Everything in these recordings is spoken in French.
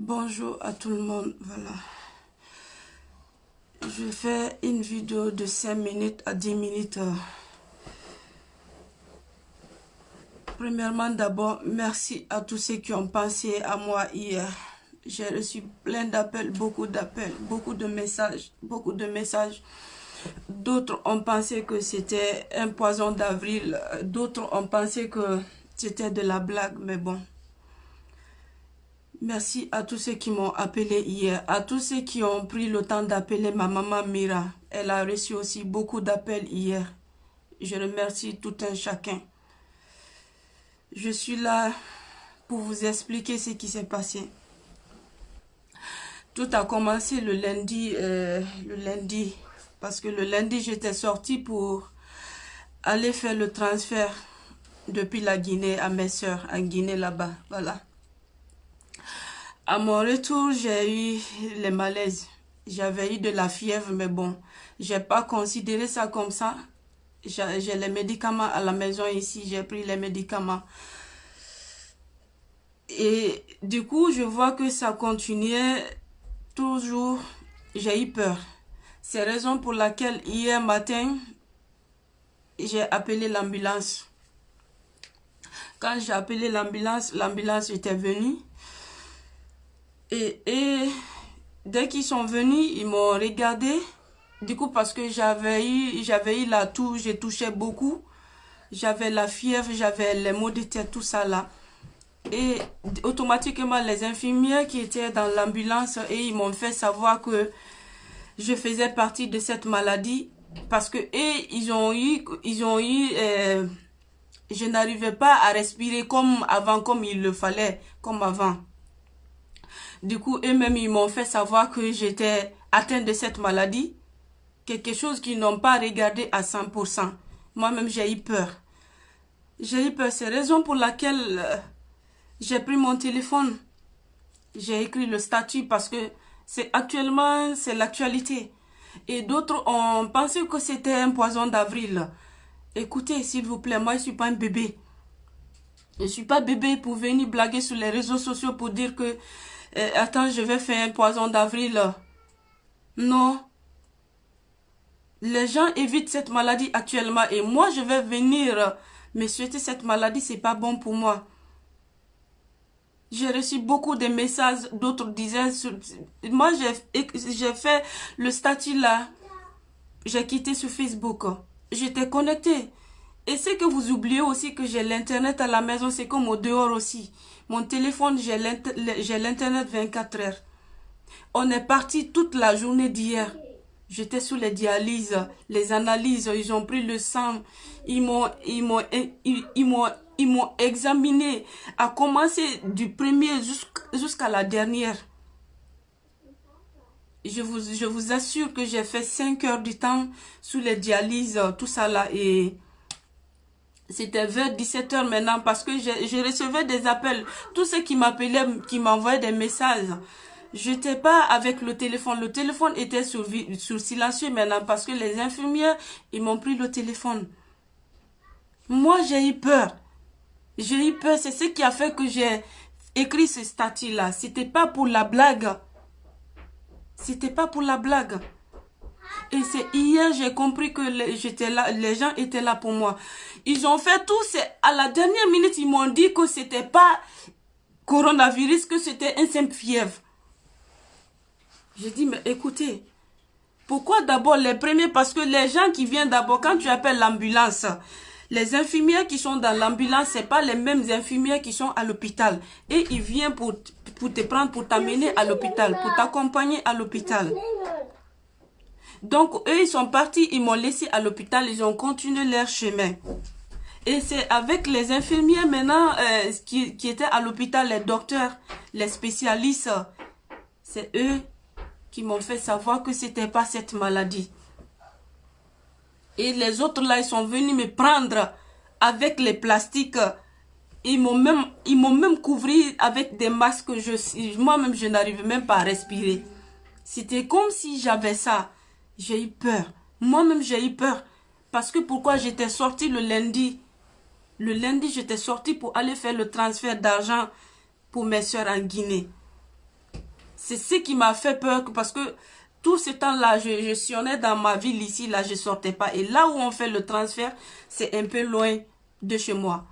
Bonjour à tout le monde, voilà. Je fais une vidéo de 5 minutes à 10 minutes. Premièrement, d'abord, merci à tous ceux qui ont pensé à moi hier. J'ai reçu plein d'appels, beaucoup de messages, D'autres ont pensé que c'était un poison d'avril, d'autres ont pensé que c'était de la blague, mais bon. Merci à tous ceux qui m'ont appelé hier, à tous ceux qui ont pris le temps d'appeler ma maman Mira. Elle a reçu aussi beaucoup d'appels hier. Je remercie tout un chacun. Je suis là pour vous expliquer ce qui s'est passé. Tout a commencé le lundi, parce que le lundi j'étais sortie pour aller faire le transfert depuis la Guinée à mes soeurs, en Guinée là-bas, voilà. À mon retour, j'ai eu les malaises. J'avais eu de la fièvre, mais bon, j'ai pas considéré ça comme ça. J'ai les médicaments à la maison ici, j'ai pris les médicaments. Et du coup, je vois que ça continuait toujours. J'ai eu peur. C'est la raison pour laquelle hier matin, j'ai appelé l'ambulance. Quand j'ai appelé l'ambulance était venue. Et dès qu'ils sont venus, ils m'ont regardé. Du coup, parce que j'avais eu la toux, j'ai touché beaucoup. J'avais la fièvre, j'avais les maux de tête, tout ça là. Et automatiquement, les infirmières qui étaient dans l'ambulance, et ils m'ont fait savoir que je faisais partie de cette maladie. Parce que ils ont eu, je n'arrivais pas à respirer comme avant, comme il le fallait, comme avant. Du coup, eux-mêmes, ils m'ont fait savoir que j'étais atteinte de cette maladie. Quelque chose qu'ils n'ont pas regardé à 100%. Moi-même, j'ai eu peur. J'ai eu peur. C'est la raison pour laquelle j'ai pris mon téléphone. J'ai écrit le statut parce que c'est l'actualité. Et d'autres ont pensé que c'était un poison d'avril. Écoutez, s'il vous plaît, moi, je ne suis pas un bébé. Je ne suis pas bébé pour venir blaguer sur les réseaux sociaux pour dire que attends, je vais faire un poison d'avril. Non. Les gens évitent cette maladie actuellement et moi, je vais venir me souhaiter cette maladie, c'est pas bon pour moi. J'ai reçu beaucoup de messages, d'autres disaient... Moi, j'ai fait le statut là. J'ai quitté sur Facebook. J'étais connectée. Et c'est que vous oubliez aussi que j'ai l'internet à la maison, c'est comme au dehors aussi. Mon téléphone, j'ai l'internet 24 heures. On est parti toute la journée d'hier. J'étais sous les dialyses, les analyses, ils ont pris le sang, ils m'ont examiné, à commencer du premier jusqu'à la dernière. Je vous assure que j'ai fait 5 heures du temps sous les dialyses, tout ça là, et c'était vers 17 heures maintenant parce que je recevais des appels. Tous ceux qui m'appelaient, qui m'envoyaient des messages, j'étais pas avec le téléphone. Le téléphone était sur silencieux maintenant parce que les infirmières, ils m'ont pris le téléphone. Moi, j'ai eu peur. J'ai eu peur. C'est ce qui a fait que j'ai écrit ce statut-là. C'était pas pour la blague. C'était pas pour la blague. Et c'est hier j'ai compris que les gens étaient là pour moi. Ils ont fait tout, à la dernière minute, ils m'ont dit que c'était pas coronavirus, que c'était un simple fièvre. J'ai dit, mais écoutez, pourquoi d'abord les premiers? Parce que les gens qui viennent d'abord, quand tu appelles l'ambulance, les infirmières qui sont dans l'ambulance, c'est pas les mêmes infirmières qui sont à l'hôpital. Et ils viennent pour te prendre, pour t'amener à l'hôpital, pour t'accompagner à l'hôpital. Donc, eux, ils sont partis, ils m'ont laissé à l'hôpital, ils ont continué leur chemin. Et c'est avec les infirmières maintenant qui étaient à l'hôpital, les docteurs, les spécialistes, c'est eux qui m'ont fait savoir que c'était pas cette maladie. Et les autres là, ils sont venus me prendre avec les plastiques. Ils m'ont même couvert avec des masques. Moi-même, je n'arrivais même pas à respirer. C'était comme si j'avais ça. J'ai eu peur. Moi-même, j'ai eu peur. Parce que pourquoi j'étais sortie le lundi? Le lundi, j'étais sortie pour aller faire le transfert d'argent pour mes soeurs en Guinée. C'est ce qui m'a fait peur parce que tout ce temps-là, je sillonnais dans ma ville ici, là, je sortais pas. Et là où on fait le transfert, c'est un peu loin de chez moi.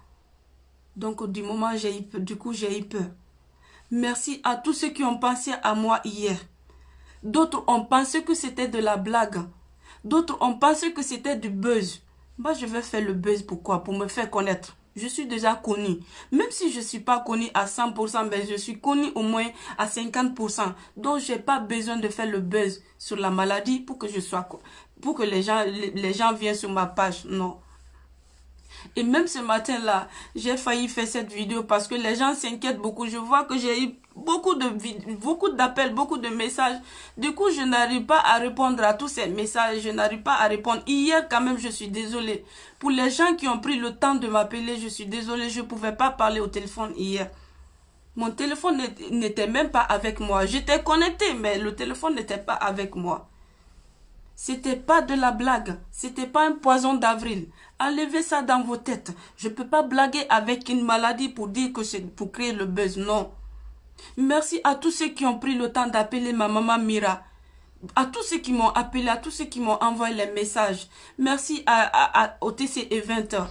Donc, du moment, j'ai eu peur. Merci à tous ceux qui ont pensé à moi hier. D'autres ont pensé que c'était de la blague. D'autres ont pensé que c'était du buzz. Moi, je vais faire le buzz. Pourquoi? Pour me faire connaître. Je suis déjà connue. Même si je ne suis pas connue à 100%, mais je suis connue au moins à 50%. Donc, je n'ai pas besoin de faire le buzz sur la maladie pour que pour que les gens viennent sur ma page. Non. Et même ce matin-là, j'ai failli faire cette vidéo parce que les gens s'inquiètent beaucoup. Je vois que j'ai eu beaucoup d'appels, beaucoup de messages. Du coup, je n'arrive pas à répondre à tous ces messages. Je n'arrive pas à répondre. Hier, quand même, je suis désolée. Pour les gens qui ont pris le temps de m'appeler, je suis désolée. Je ne pouvais pas parler au téléphone hier. Mon téléphone n'était même pas avec moi. J'étais connectée, mais le téléphone n'était pas avec moi. C'était pas de la blague. C'était pas un poison d'avril. Enlevez ça dans vos têtes. Je peux pas blaguer avec une maladie pour dire que c'est pour créer le buzz. Non. Merci à tous ceux qui ont pris le temps d'appeler ma maman Mira. À tous ceux qui m'ont appelé, à tous ceux qui m'ont envoyé les messages. Merci au TC Event.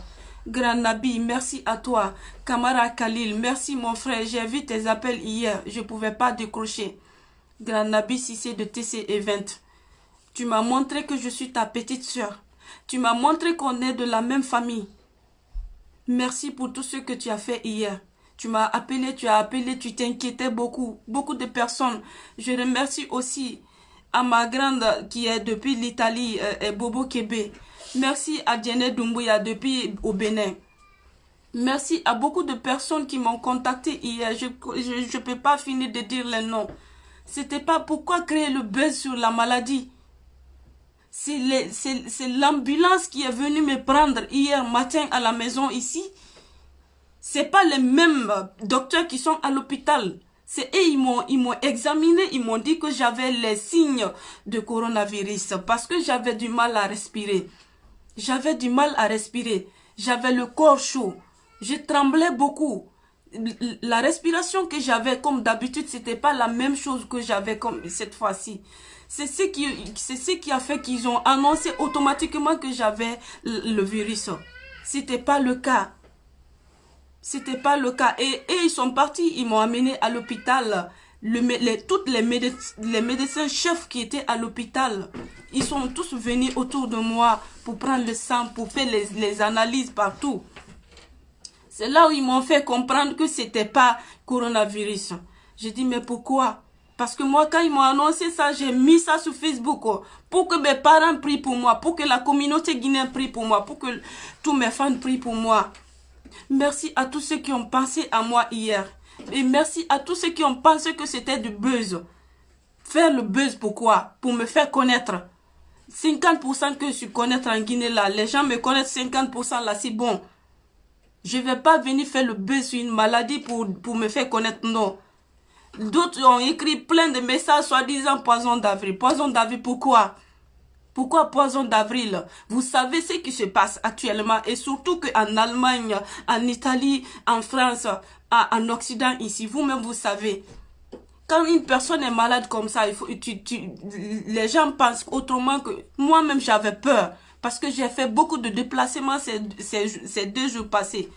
Grand Nabi, merci à toi. Kamara Khalil, merci mon frère. J'ai vu tes appels hier. Je pouvais pas décrocher. Grand Nabi Sissé de TC Event. Tu m'as montré que je suis ta petite sœur. Tu m'as montré qu'on est de la même famille. Merci pour tout ce que tu as fait hier. Tu m'as appelé, tu t'inquiétais beaucoup. Beaucoup de personnes. Je remercie aussi à ma grande qui est depuis l'Italie, Bobo Kébé. Merci à Diane Doumbouya depuis au Bénin. Merci à beaucoup de personnes qui m'ont contacté hier. Je ne peux pas finir de dire les noms. C'était pas pourquoi créer le buzz sur la maladie. C'est l'ambulance qui est venue me prendre hier matin à la maison ici. C'est pas les mêmes docteurs qui sont à l'hôpital. C'est eux, ils m'ont examiné, ils m'ont dit que j'avais les signes de coronavirus parce que j'avais du mal à respirer. J'avais du mal à respirer. J'avais le corps chaud. Je tremblais beaucoup. La respiration que j'avais comme d'habitude, c'était pas la même chose que j'avais comme cette fois-ci. C'est ce qui a fait qu'ils ont annoncé automatiquement que j'avais le virus. C'était pas le cas. C'était pas le cas. Et ils sont partis, ils m'ont amené à l'hôpital. Tous les médecins chefs qui étaient à l'hôpital, ils sont tous venus autour de moi pour prendre le sang, pour faire les analyses partout. C'est là où ils m'ont fait comprendre que c'était pas coronavirus. J'ai dit, mais pourquoi? Parce que moi, quand ils m'ont annoncé ça, j'ai mis ça sur Facebook pour que mes parents prient pour moi, pour que la communauté guinéenne prie pour moi, pour que tous mes fans prient pour moi. Merci à tous ceux qui ont pensé à moi hier. Et merci à tous ceux qui ont pensé que c'était du buzz. Faire le buzz, pourquoi? Pour me faire connaître. 50% que je suis connaître en Guinée là, les gens me connaissent 50% là, c'est bon. Je ne vais pas venir faire le buzz sur une maladie pour me faire connaître, non. D'autres ont écrit plein de messages soi-disant poison d'avril. Poison d'avril, pourquoi? Pourquoi poison d'avril? Vous savez ce qui se passe actuellement et surtout qu'en Allemagne, en Italie, en France, en Occident ici, vous-même vous savez. Quand une personne est malade comme ça, les gens pensent autrement que... Moi-même j'avais peur parce que j'ai fait beaucoup de déplacements ces 2 jours passés.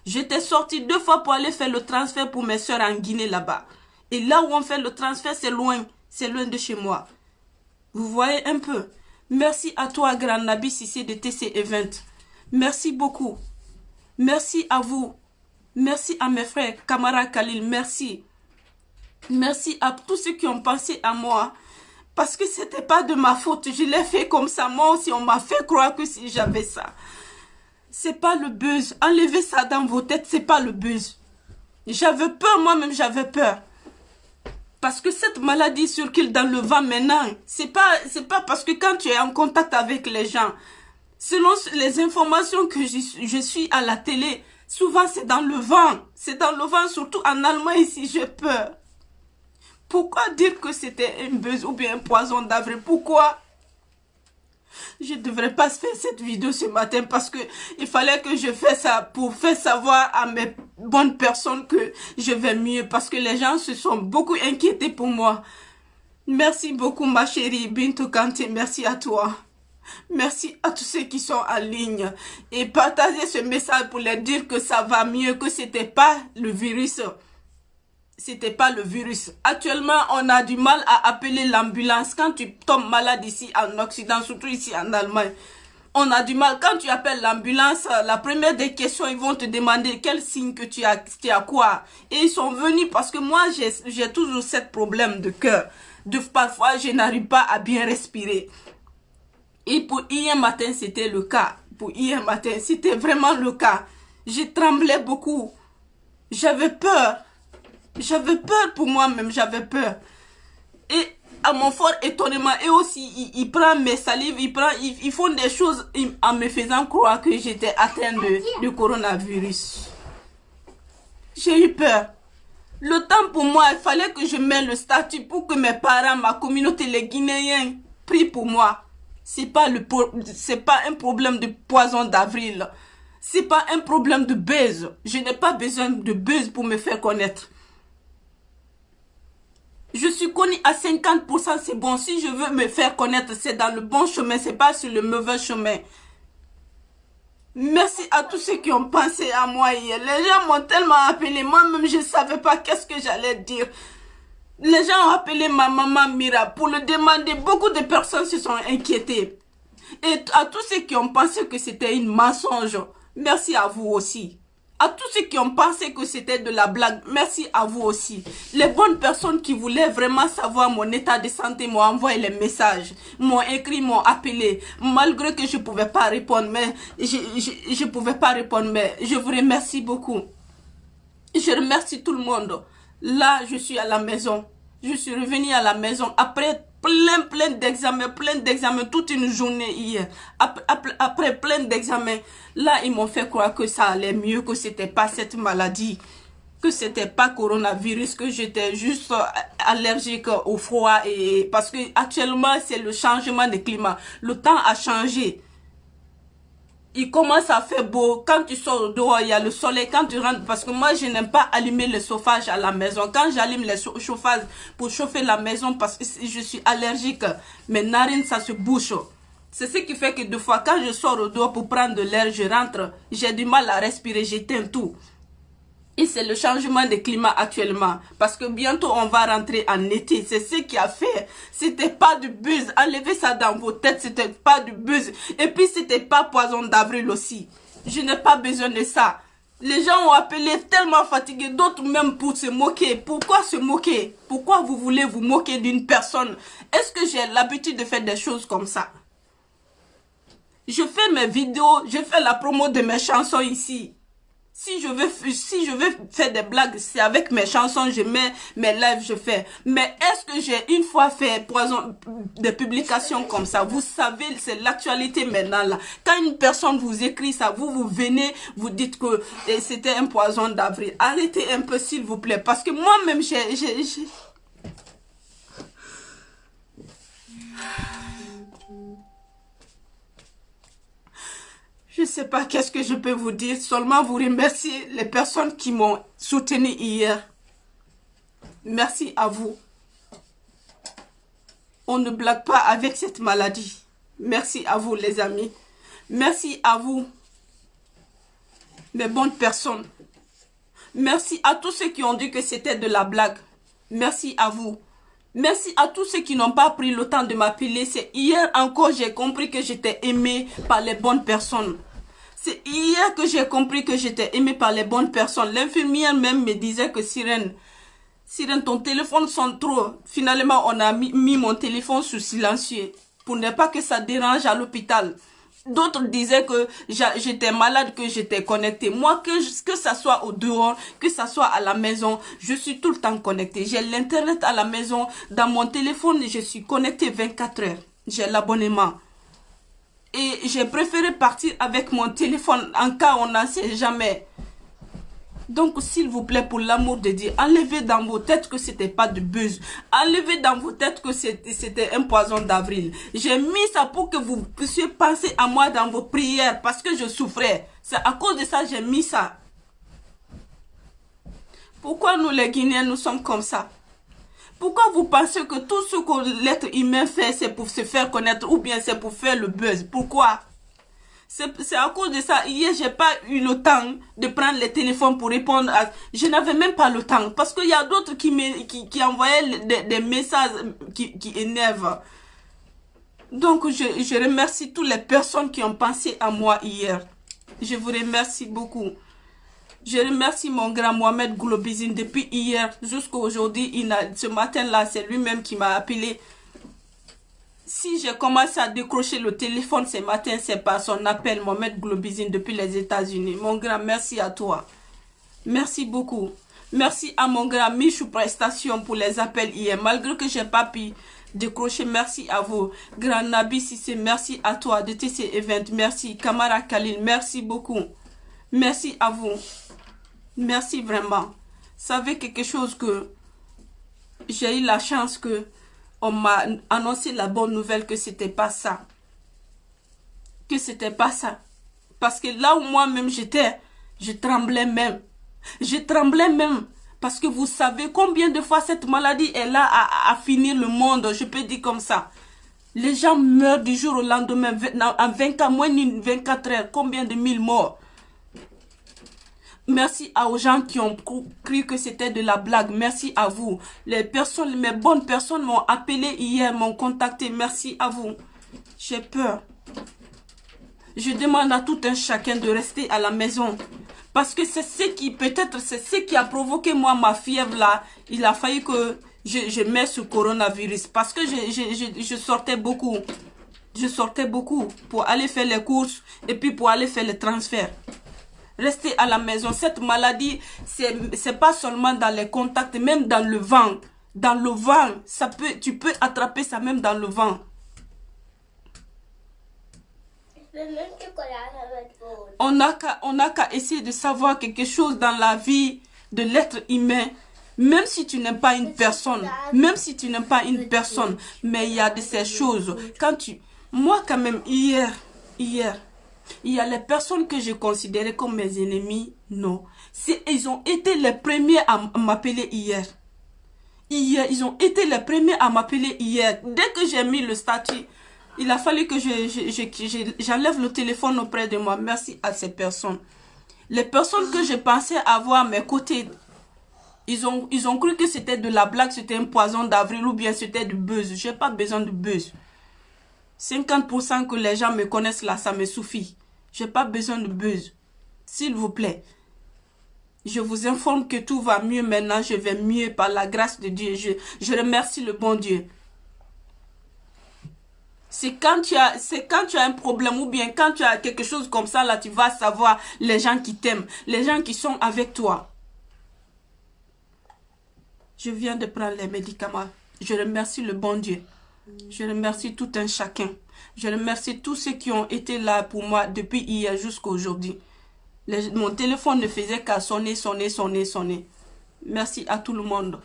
J'étais sortie 2 fois pour aller faire le transfert pour mes soeurs en Guinée là-bas. Et là où on fait le transfert, c'est loin de chez moi. Vous voyez un peu. Merci à toi, Grand Nabi Sissé de TC Event. Merci beaucoup. Merci à vous. Merci à mes frères, Kamara Khalil, merci. Merci à tous ceux qui ont pensé à moi. Parce que c'était pas de ma faute. Je l'ai fait comme ça. Moi aussi, on m'a fait croire que si j'avais ça. C'est pas le buzz. Enlevez ça dans vos têtes, c'est pas le buzz. J'avais peur, moi-même j'avais peur. Parce que cette maladie circule dans le vent maintenant. C'est pas parce que quand tu es en contact avec les gens, selon les informations que je suis à la télé, souvent c'est dans le vent. C'est dans le vent, surtout en Allemagne ici, j'ai peur. Pourquoi dire que c'était un buzz ou bien un poison d'avril? Pourquoi? Je ne devrais pas faire cette vidéo ce matin parce que il fallait que je fasse ça pour faire savoir à mes bonnes personnes que je vais mieux parce que les gens se sont beaucoup inquiétés pour moi. Merci beaucoup ma chérie Bintou Kanté, merci à toi. Merci à tous ceux qui sont en ligne et partagez ce message pour leur dire que ça va mieux, que c'était pas le virus. C'était pas le virus. Actuellement, on a du mal à appeler l'ambulance. Quand tu tombes malade ici en Occident, surtout ici en Allemagne, on a du mal. Quand tu appelles l'ambulance, la première des questions, ils vont te demander quel signe que tu as quoi. Et ils sont venus parce que moi, j'ai toujours ce problème de cœur. Parfois, je n'arrive pas à bien respirer. Et pour hier matin, c'était le cas. Pour hier matin, c'était vraiment le cas. Je tremblais beaucoup. J'avais peur. J'avais peur pour moi-même, j'avais peur. Et à mon fort étonnement, et aussi, ils prennent mes salives, ils font des choses en me faisant croire que j'étais atteinte de coronavirus. J'ai eu peur. Le temps pour moi, il fallait que je mette le statut pour que mes parents, ma communauté, les Guinéens, prient pour moi. C'est pas un problème de poison d'avril. C'est pas un problème de buzz. Je n'ai pas besoin de buzz pour me faire connaître. Je suis connue à 50%, c'est bon. Si je veux me faire connaître, c'est dans le bon chemin, c'est pas sur le mauvais chemin. Merci à tous ceux qui ont pensé à moi hier. Les gens m'ont tellement appelé, moi-même je ne savais pas qu'est-ce que j'allais dire. Les gens ont appelé ma maman Mira pour le demander. Beaucoup de personnes se sont inquiétées. Et à tous ceux qui ont pensé que c'était une mensonge, merci à vous aussi. À tous ceux qui ont pensé que c'était de la blague, merci à vous aussi. Les bonnes personnes qui voulaient vraiment savoir mon état de santé m'ont envoyé les messages, m'ont écrit, m'ont appelé. Malgré que je ne pouvais pas répondre, mais je pouvais pas répondre, mais je vous remercie beaucoup. Je remercie tout le monde. Là, je suis à la maison. Je suis revenue à la maison après plein d'examens, toute une journée hier. Après plein d'examens, là, ils m'ont fait croire que ça allait mieux, que c'était pas cette maladie, que c'était pas coronavirus, que j'étais juste allergique au froid et parce que actuellement, c'est le changement de climat. Le temps a changé. Il commence à faire beau. Quand tu sors dehors, il y a le soleil. Quand tu rentres, parce que moi, je n'aime pas allumer le chauffage à la maison. Quand j'allume le chauffage pour chauffer la maison, parce que je suis allergique, mes narines, ça se bouche. C'est ce qui fait que des fois, quand je sors au dehors pour prendre de l'air, je rentre, j'ai du mal à respirer, j'éteins tout. Et c'est le changement de climat actuellement. Parce que bientôt, on va rentrer en été. C'est ce qui a fait. C'était pas du buzz. Enlevez ça dans vos têtes. C'était pas du buzz. Et puis, c'était pas poison d'avril aussi. Je n'ai pas besoin de ça. Les gens ont appelé tellement fatigués. D'autres même pour se moquer. Pourquoi se moquer? Pourquoi vous voulez vous moquer d'une personne? Est-ce que j'ai l'habitude de faire des choses comme ça? Je fais mes vidéos. Je fais la promo de mes chansons ici. Si je veux faire des blagues, c'est avec mes chansons, je mets mes lives, je fais. Mais est-ce que j'ai une fois fait des publications comme ça? Vous savez, c'est l'actualité maintenant là. Quand une personne vous écrit ça, vous venez, vous dites que c'était un poison d'avril. Arrêtez un peu s'il vous plaît, parce que moi-même, je ne sais pas qu'est-ce que je peux vous dire, seulement vous remercier les personnes qui m'ont soutenu hier. Merci à vous. On ne blague pas avec cette maladie. Merci à vous les amis. Merci à vous, mes bonnes personnes. Merci à tous ceux qui ont dit que c'était de la blague. Merci à vous. Merci à tous ceux qui n'ont pas pris le temps de m'appeler. C'est hier encore j'ai compris que j'étais aimée par les bonnes personnes. C'est hier que j'ai compris que j'étais aimée par les bonnes personnes. L'infirmière même me disait que Sirène, ton téléphone sonne trop. Finalement, on a mis mon téléphone sous silencieux pour ne pas que ça dérange à l'hôpital. D'autres disaient que j'étais malade, que j'étais connectée. Moi, que ça soit au dehors, que ça soit à la maison, je suis tout le temps connectée. J'ai l'internet à la maison. Dans mon téléphone, je suis connectée 24 heures. J'ai l'abonnement. Et j'ai préféré partir avec mon téléphone en cas on n'en sait jamais. Donc, s'il vous plaît, pour l'amour de Dieu, enlevez dans vos têtes que c'était pas de buzz. Enlevez dans vos têtes que c'était un poison d'avril. J'ai mis ça pour que vous puissiez penser à moi dans vos prières parce que je souffrais. C'est à cause de ça que j'ai mis ça. Pourquoi nous les Guinéens, nous sommes comme ça? Pourquoi vous pensez que tout ce que l'être humain fait, c'est pour se faire connaître ou bien c'est pour faire le buzz? Pourquoi? C'est à cause de ça. Hier, j'ai pas eu le temps de prendre le téléphone pour répondre à... Je n'avais même pas le temps. Parce qu'il y a d'autres qui envoyaient des messages qui énervent. Donc, je remercie toutes les personnes qui ont pensé à moi hier. Je vous remercie beaucoup. Je remercie mon grand Mohamed Goulobizine depuis hier jusqu'à aujourd'hui. Ce matin-là, c'est lui-même qui m'a appelé. Si j'ai commencé à décrocher le téléphone ce matin, c'est par son appel, Mohamed Globizine, depuis les États-Unis. Mon grand, merci à toi. Merci beaucoup. Merci à mon grand Michou Prestation pour les appels hier. Malgré que j'ai pas pu décrocher, merci à vous. Grand Nabi Sissé, merci à toi. De TC Event, merci. Kamara Khalil, merci beaucoup. Merci à vous. Merci vraiment. Savez quelque chose que j'ai eu la chance que on m'a annoncé la bonne nouvelle que c'était pas ça. Que c'était pas ça. Parce que là où moi-même j'étais, je tremblais même. Je tremblais même. Parce que vous savez combien de fois cette maladie est là à finir le monde. Je peux dire comme ça. Les gens meurent du jour au lendemain. En 24, moins de 24 heures. Combien de 1000 morts. Merci aux gens qui ont cru que c'était de la blague. Merci à vous. Les personnes, mes bonnes personnes m'ont appelé hier, m'ont contacté. Merci à vous. J'ai peur. Je demande à tout un chacun de rester à la maison. Parce que c'est ce qui, peut-être, c'est ce qui a provoqué moi ma fièvre là. Il a fallu que je mette ce coronavirus. Parce que je sortais beaucoup. Je sortais beaucoup pour aller faire les courses et puis pour aller faire les transferts. Restez à la maison. Cette maladie, c'est pas seulement dans les contacts, même dans le vent. Dans le vent, tu peux attraper ça même dans le vent. On n'a qu'à essayer de savoir quelque chose dans la vie de l'être humain. Même si tu n'aimes pas une personne, même si tu n'aimes pas une personne, mais il y a de ces choses. Moi quand même, hier, il y a les personnes que je considérais comme mes ennemis, non. Ils ont été les premiers à m'appeler hier. Ils ont été les premiers à m'appeler hier. Dès que j'ai mis le statut, il a fallu que j'enlève le téléphone auprès de moi. Merci à ces personnes. Les personnes que je pensais avoir à mes côtés, ils ont cru que c'était de la blague, c'était un poison d'avril ou bien c'était du buzz. Je n'ai pas besoin de buzz. 50% que les gens me connaissent là, ça me suffit. Je n'ai pas besoin de buzz. S'il vous plaît. Je vous informe que tout va mieux maintenant. Je vais mieux par la grâce de Dieu. Je remercie le bon Dieu. C'est quand tu as un problème ou bien quand tu as quelque chose comme ça, là, tu vas savoir les gens qui t'aiment, les gens qui sont avec toi. Je viens de prendre les médicaments. Je remercie le bon Dieu. Je remercie tout un chacun. Je remercie tous ceux qui ont été là pour moi depuis hier jusqu'à aujourd'hui. Mon téléphone ne faisait qu'à sonner. Merci à tout le monde.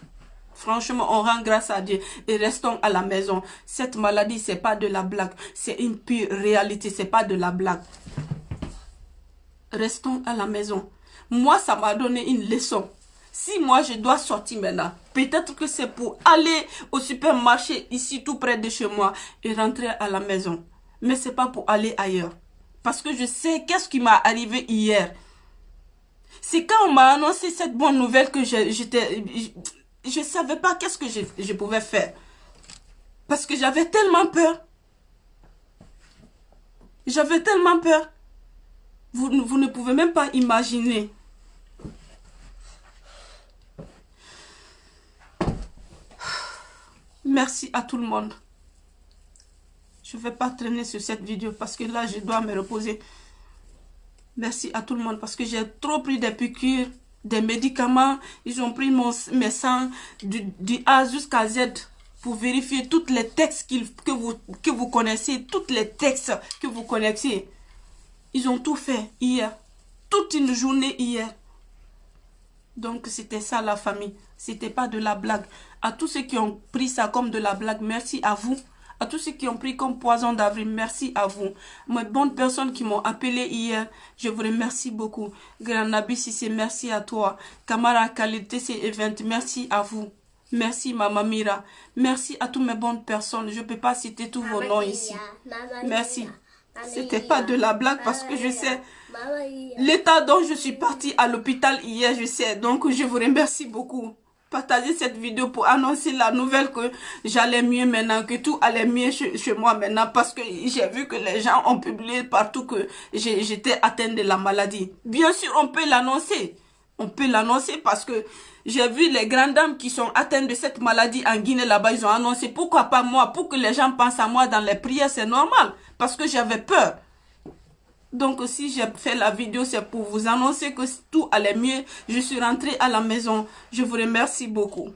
Franchement, on rend grâce à Dieu et restons à la maison. Cette maladie, c'est pas de la blague. C'est une pure réalité, c'est pas de la blague. Restons à la maison. Moi, ça m'a donné une leçon. Si moi, je dois sortir maintenant, peut-être que c'est pour aller au supermarché ici, tout près de chez moi et rentrer à la maison. Mais c'est pas pour aller ailleurs. Parce que je sais qu'est-ce qui m'est arrivé hier. C'est quand on m'a annoncé cette bonne nouvelle que je ne savais pas qu'est-ce que je pouvais faire. Parce que j'avais tellement peur. J'avais tellement peur. Vous ne pouvez même pas imaginer. Merci à tout le monde. Je ne vais pas traîner sur cette vidéo parce que là, je dois me reposer. Merci à tout le monde parce que j'ai trop pris des piqûres, des médicaments. Ils ont pris mes sangs du A jusqu'à Z pour vérifier tous les textes que vous connaissez, tous les textes que vous connaissez. Ils ont tout fait hier. Toute une journée hier. Donc, c'était ça la famille. C'était pas de la blague. À tous ceux qui ont pris ça comme de la blague, merci à vous. À tous ceux qui ont pris comme poison d'avril, merci à vous. Mes bonnes personnes qui m'ont appelé hier, je vous remercie beaucoup. Grand Nabi Sissé, merci à toi. Kamara Qualité, c'est Event, merci à vous. Merci Maman Mira. Merci à toutes mes bonnes personnes. Je ne peux pas citer tous vos noms ici. Merci. C'était pas de la blague parce que je sais l'état dont je suis partie à l'hôpital hier, je sais. Donc je vous remercie beaucoup. Partagez cette vidéo pour annoncer la nouvelle que j'allais mieux maintenant, que tout allait mieux chez moi maintenant, parce que j'ai vu que les gens ont publié partout que j'étais atteinte de la maladie. Bien sûr, on peut l'annoncer. On peut l'annoncer parce que j'ai vu les grandes dames qui sont atteintes de cette maladie en Guinée là-bas, ils ont annoncé. Pourquoi pas moi? Pour que les gens pensent à moi dans les prières, c'est normal. Parce que j'avais peur. Donc si j'ai fait la vidéo, c'est pour vous annoncer que tout allait mieux. Je suis rentrée à la maison. Je vous remercie beaucoup.